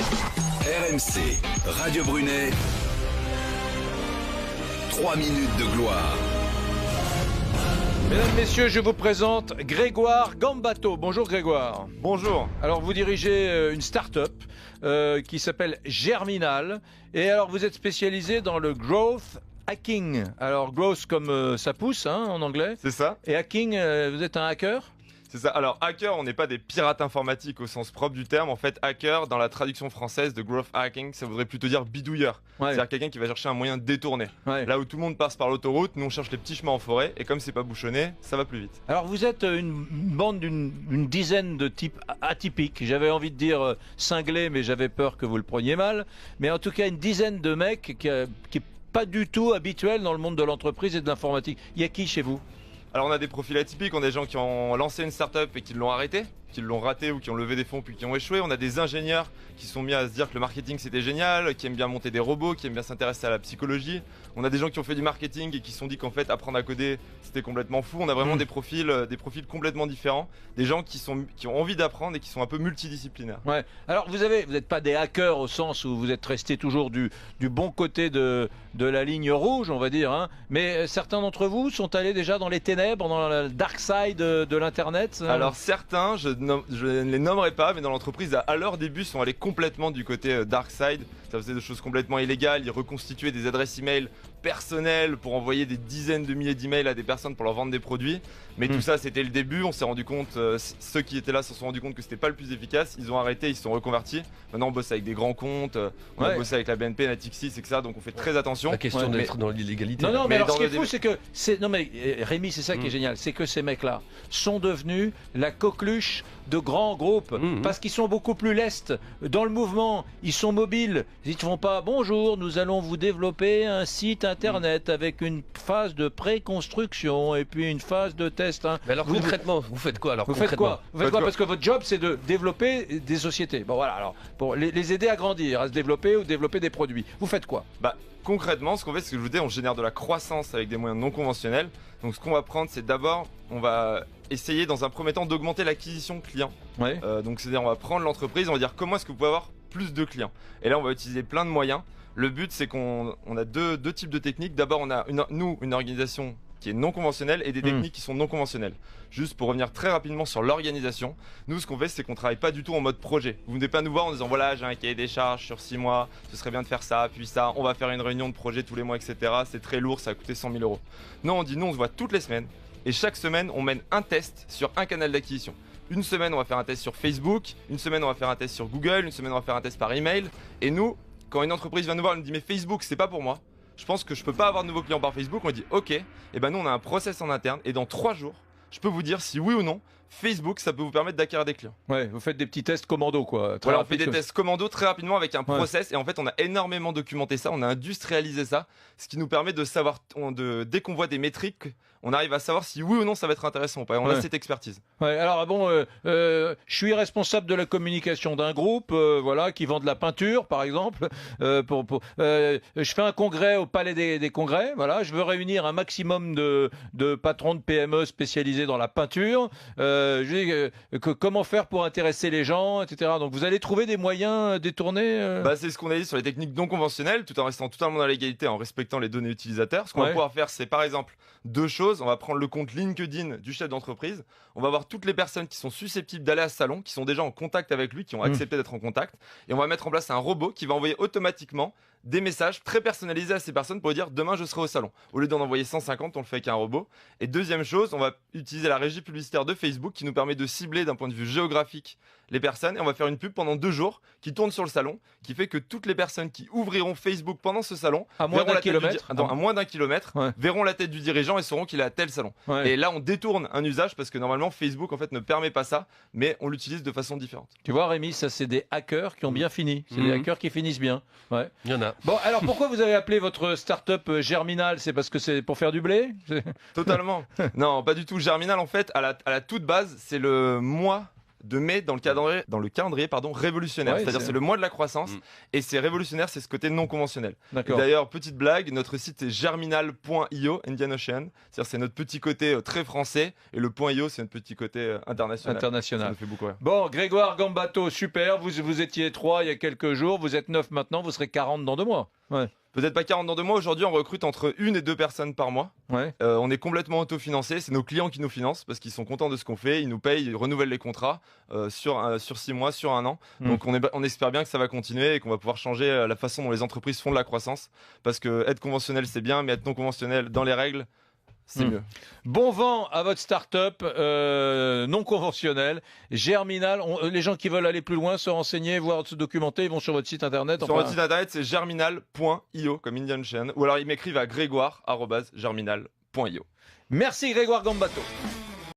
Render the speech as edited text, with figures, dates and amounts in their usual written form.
RMC, Radio Brunet, 3 minutes de gloire. Mesdames, Messieurs, je vous présente Grégoire Gambato. Bonjour Grégoire. Bonjour. Alors vous dirigez une start-up qui s'appelle Germinal. Et alors vous êtes spécialisé dans le growth hacking. Alors growth comme ça pousse en anglais. C'est ça. Et hacking, vous êtes un hacker ? C'est ça. Alors, hacker, on n'est pas des pirates informatiques au sens propre du terme. En fait, hacker, dans la traduction française de growth hacking, ça voudrait plutôt dire bidouilleur. Ouais. C'est-à-dire quelqu'un qui va chercher un moyen détourné. Ouais. Là où tout le monde passe par l'autoroute, nous on cherche les petits chemins en forêt. Et comme c'est pas bouchonné, ça va plus vite. Alors vous êtes une bande d'une dizaine de types atypiques. J'avais envie de dire cinglés, mais j'avais peur que vous le preniez mal. Mais en tout cas, une dizaine de mecs qui est pas du tout habituel dans le monde de l'entreprise et de l'informatique. Il y a qui chez vous ? Alors on a des profils atypiques, on a des gens qui ont lancé une start-up et qui l'ont arrêté, qui l'ont raté ou qui ont levé des fonds puis qui ont échoué. On a des ingénieurs qui sont mis à se dire que le marketing c'était génial, qui aiment bien monter des robots, qui aiment bien s'intéresser à la psychologie. On a des gens qui ont fait du marketing et qui se sont dit qu'en fait apprendre à coder c'était complètement fou. On a vraiment des profils complètement différents, des gens qui ont envie d'apprendre et qui sont un peu multidisciplinaires. Ouais. Alors vous n'êtes pas des hackers au sens où vous êtes resté toujours du bon côté de la ligne rouge, on va dire, mais certains d'entre vous sont allés déjà dans les ténèbres, dans la dark side de l'internet. Alors certains, je ne les nommerai pas, mais dans l'entreprise à leur début sont allés complètement du côté dark side. Ça faisait des choses complètement illégales, ils reconstituaient des adresses email personnelles pour envoyer des dizaines de milliers d'emails à des personnes pour leur vendre des produits. Mais tout ça c'était le début, on s'est rendu compte, ceux qui étaient là se sont rendu compte que c'était pas le plus efficace, ils ont arrêté, ils se sont reconvertis. Maintenant on bosse avec des grands comptes, on a bossé avec la BNP, Natixis, etc. Donc on fait très attention. La question d'être dans l'illégalité. Non, mais alors ce qui est fou, début... c'est que Rémi, c'est ça qui est génial, c'est que ces mecs-là sont devenus la coqueluche de grands groupes parce qu'ils sont beaucoup plus lestes dans le mouvement, ils sont mobiles, ils ne font pas bonjour, nous allons vous développer un site internet avec une phase de préconstruction et puis une phase de test. Mais alors concrètement, vous faites quoi alors? Vous faites quoi parce que votre job c'est de développer des sociétés. Bon voilà, alors pour les aider à grandir, à se développer ou développer des produits. Vous faites quoi? Concrètement, ce qu'on fait, c'est que je vous dis, on génère de la croissance avec des moyens non conventionnels. Donc ce qu'on va prendre, c'est d'abord, on va essayer dans un premier temps d'augmenter l'acquisition client. Ouais. Donc c'est-à-dire, on va prendre l'entreprise, on va dire comment est-ce que vous pouvez avoir plus de clients. Et là, on va utiliser plein de moyens. Le but, c'est qu'on a deux types de techniques. D'abord, on a une organisation qui est non conventionnelle et des techniques qui sont non conventionnelles. Juste pour revenir très rapidement sur l'organisation, nous ce qu'on fait c'est qu'on travaille pas du tout en mode projet. Vous venez pas nous voir en disant voilà j'ai un cahier des charges sur 6 mois, ce serait bien de faire ça, puis ça, on va faire une réunion de projet tous les mois, etc. C'est très lourd, ça va coûter 100 000 euros. Non, on dit nous on se voit toutes les semaines et chaque semaine on mène un test sur un canal d'acquisition. Une semaine on va faire un test sur Facebook, une semaine on va faire un test sur Google, une semaine on va faire un test par email. Et nous, quand une entreprise vient nous voir, elle nous dit mais Facebook c'est pas pour moi. Je pense que je peux pas avoir de nouveaux clients par Facebook. On dit ok, et ben nous on a un process en interne et dans 3 jours, je peux vous dire si oui ou non Facebook ça peut vous permettre d'acquérir des clients. Ouais, vous faites des petits tests commando quoi. Voilà, on fait des tests commando très rapidement avec un process et en fait on a énormément documenté ça, on a industrialisé ça, ce qui nous permet de savoir, dès qu'on voit des métriques, on arrive à savoir si oui ou non ça va être intéressant ou pas. On a cette expertise. Ouais, alors bon, je suis responsable de la communication d'un groupe, qui vend de la peinture par exemple. Je fais un congrès au Palais des Congrès. Voilà, je veux réunir un maximum de patrons de PME spécialisés dans la peinture. Comment faire pour intéresser les gens, etc. Donc vous allez trouver des moyens détournés. C'est ce qu'on a dit sur les techniques non conventionnelles, tout en restant totalement dans l'égalité, en respectant les données utilisateurs. Ce qu'on va pouvoir faire, c'est par exemple 2 choses. On va prendre le compte LinkedIn du chef d'entreprise. On va voir toutes les personnes qui sont susceptibles d'aller à ce salon, qui sont déjà en contact avec lui, qui ont accepté d'être en contact. Et on va mettre en place un robot qui va envoyer automatiquement des messages très personnalisés à ces personnes pour dire demain je serai au salon. Au lieu d'en envoyer 150, on le fait avec un robot. Et deuxième chose, on va utiliser la régie publicitaire de Facebook qui nous permet de cibler d'un point de vue géographique les personnes et on va faire une pub pendant 2 jours qui tourne sur le salon, qui fait que toutes les personnes qui ouvriront Facebook pendant ce salon à moins d'un kilomètre, verront la tête du dirigeant et sauront qu'il est à tel salon. Ouais. Et là on détourne un usage parce que normalement Facebook en fait ne permet pas ça, mais on l'utilise de façon différente. Tu vois Rémi, ça c'est des hackers qui ont bien fini, c'est des hackers qui finissent bien. Ouais. Il y en a. Bon alors pourquoi vous avez appelé votre start-up Germinal? C'est parce que c'est pour faire du blé? Totalement. Non, pas du tout. Germinal en fait à la toute base c'est le mois de mai dans le calendrier révolutionnaire. Ouais, C'est-à-dire c'est- c'est le mois de la croissance et c'est révolutionnaire, c'est ce côté non conventionnel. Et D'accord. d'ailleurs, petite blague, notre site est germinal.io, Indian Ocean. C'est-à-dire c'est notre petit côté très français et le .io c'est notre petit côté international. Ça International. me fait beaucoup rire. Bon, Grégoire Gambato, super. Vous étiez 3 il y a quelques jours, vous êtes 9 maintenant, vous serez 40 dans 2 mois. Ouais. Peut-être pas 40 dans 2 mois. Aujourd'hui, on recrute entre 1 et 2 personnes par mois. Ouais. On est complètement autofinancé. C'est nos clients qui nous financent parce qu'ils sont contents de ce qu'on fait. Ils nous payent, ils renouvellent les contrats sur 6 mois, sur 1 an. Donc on espère bien que ça va continuer et qu'on va pouvoir changer la façon dont les entreprises font de la croissance. Parce que être conventionnel, c'est bien, mais être non conventionnel dans les règles, c'est mieux. Bon vent à votre start-up non conventionnelle, Germinal. Les gens qui veulent aller plus loin, se renseigner, voir, se documenter, ils vont sur votre site internet. Sur notre site internet, c'est germinal.io comme Indian Ocean. Ou alors ils m'écrivent à grégoire@germinal.io. Merci Grégoire Gambato.